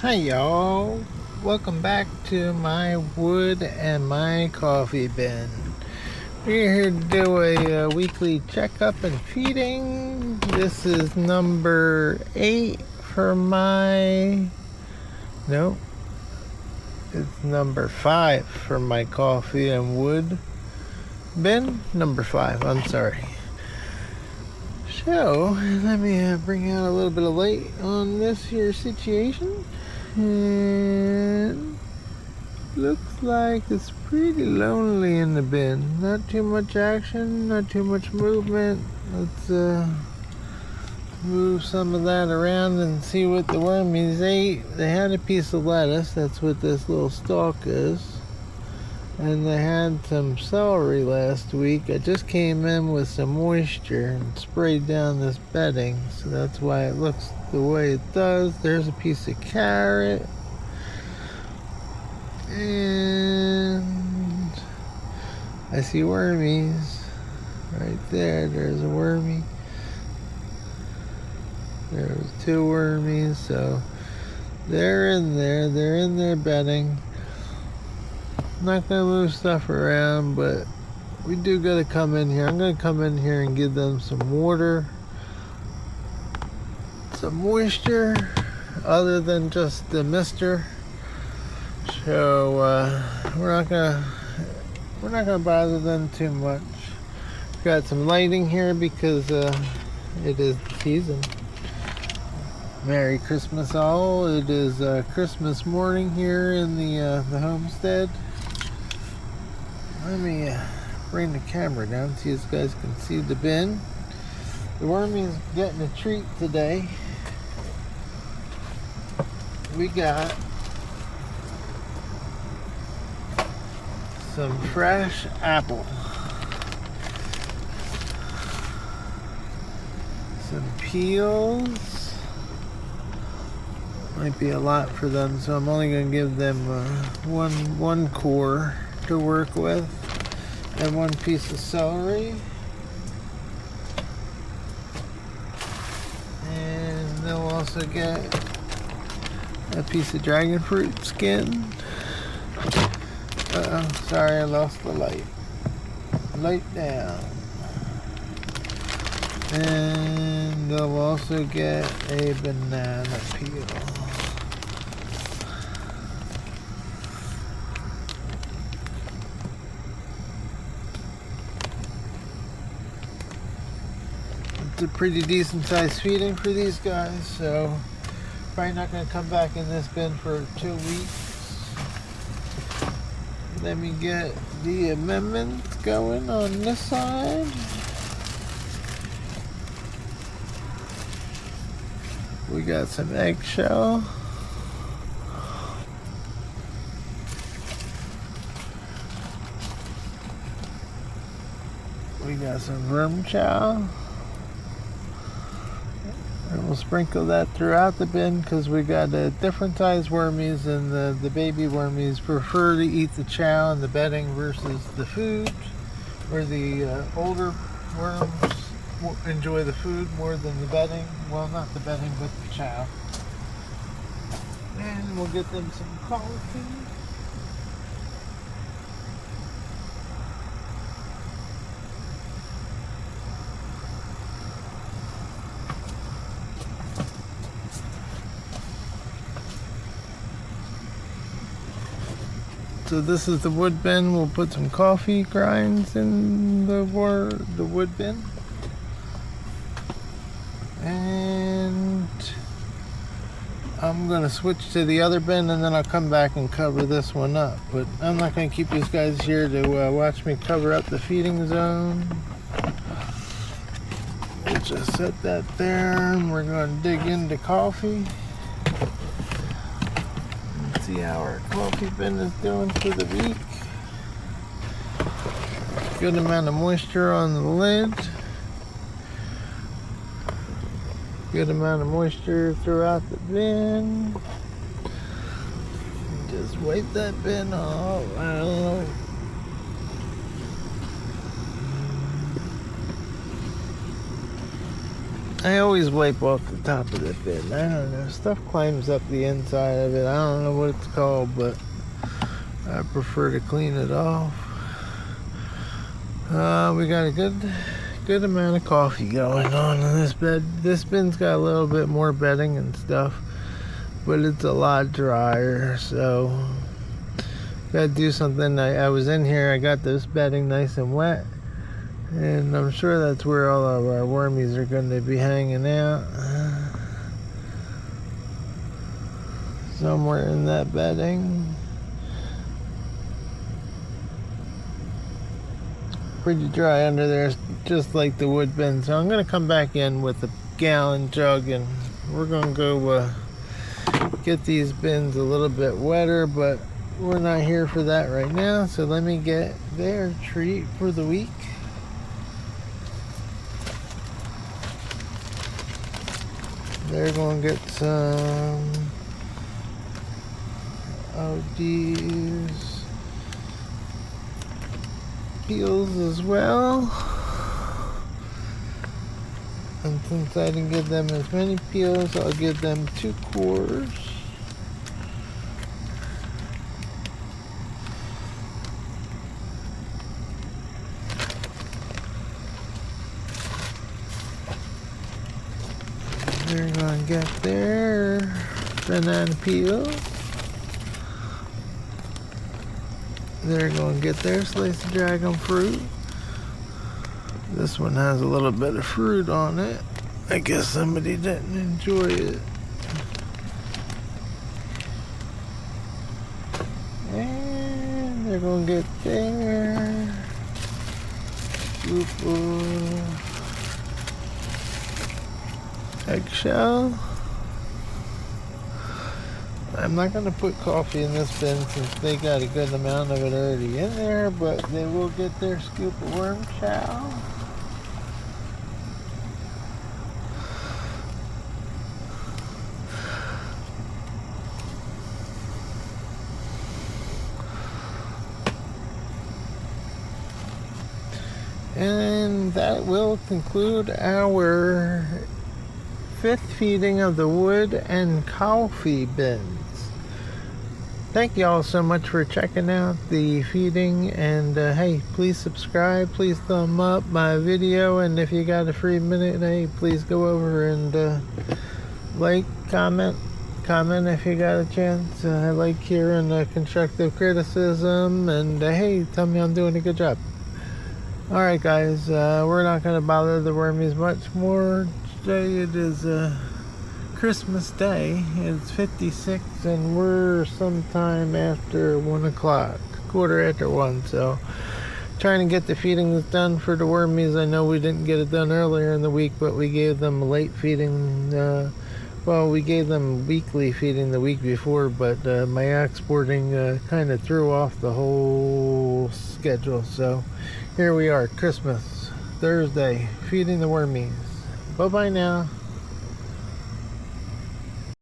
Hi y'all, welcome back to my wood and my coffee bin. We're here to do a weekly checkup and feeding. This is number 8 for no, it's number 5 for my coffee and wood bin. Number 5, I'm sorry. So, let me bring out a little bit of light on this here situation. And looks like it's pretty lonely in the bin. Not too much action, not too much movement. Let's move some of that around and see what the wormies ate. They had a piece of lettuce, that's what this little stalk is. And they had some celery last week. I just came in with some moisture and sprayed down this bedding, so that's why it looks the way it does. There's a piece of carrot. And I see wormies right there. There's a wormy. There's 2 wormies, so they're in there. They're in their bedding. I'm not gonna move stuff around, but we do gotta come in here. I'm gonna come in here and give them some water, some moisture, other than just the mister. So we're not gonna bother them too much. Got some lighting here because it is the season. Merry Christmas all. It is Christmas morning here in the homestead. Let me bring the camera down so you guys can see the bin. The wormy's getting a treat today. We got some fresh apple, some peels. Might be a lot for them, so I'm only going to give them one core to work with, and 1 piece of celery, and they'll also get a piece of dragon fruit skin. Sorry, I lost the light. Light down. And they'll also get a banana peel. It's a pretty decent sized feeding for these guys, so probably not going to come back in this bin for 2 weeks. Let me get the amendments going on this side. We got some eggshell. We got some vermicelli. And we'll sprinkle that throughout the bin because we got different size wormies, and the baby wormies prefer to eat the chow and the bedding versus the food, where the older worms enjoy the food more than the bedding. Well, not the bedding, but the chow. And we'll get them some coffee. So this is the wood bin. We'll put some coffee grinds in the wood bin. And I'm going to switch to the other bin, and then I'll come back and cover this one up. But I'm not going to keep these guys here to watch me cover up the feeding zone. We'll just set that there, and we're going to dig into coffee. See how our coffee bin is doing for the week. Good amount of moisture on the lid. Good amount of moisture throughout the bin. Just wipe that bin all out. I always wipe off the top of the bin. I don't know, stuff climbs up the inside of it. I don't know what it's called, but I prefer to clean it off. We got a good amount of coffee going on in this bed. This bin's got a little bit more bedding and stuff, but it's a lot drier, so gotta do something. I was in here, I got this bedding nice and wet, and I'm sure that's where all of our wormies are going to be hanging out, somewhere in that bedding. Pretty dry under there, just like the wood bin. So I'm gonna come back in with a gallon jug, and we're gonna go get these bins a little bit wetter, but we're not here for that right now. So let me get their treat for the week. They're gonna get some of these peels as well, and since I didn't give them as many peels, I'll give them 2 cores. They're gonna get their banana peel. They're going to get their slice of dragon fruit. This one has a little bit of fruit on it. I guess somebody didn't enjoy it. And they're going to get their scoop of eggshell. I'm not going to put coffee in this bin since they got a good amount of it already in there, but they will get their scoop of worm chow. And that will conclude our 5th feeding of the wood and coffee bins. Thank you all so much for checking out the feeding, and hey, please subscribe, please thumb up my video, and if you got a free minute, hey, please go over and like, comment if you got a chance. I like hearing constructive criticism, and hey, tell me I'm doing a good job. Alright guys, we're not going to bother the wormies much more. Today it is Christmas Day. It's 56 and we're sometime after 1 o'clock, quarter after 1, so trying to get the feedings done for the wormies. I know we didn't get it done earlier in the week, but we gave them a late feeding. Well, we gave them weekly feeding the week before, but my exporting kind of threw off the whole schedule. So here we are, Christmas Thursday, feeding the wormies. Bye bye now.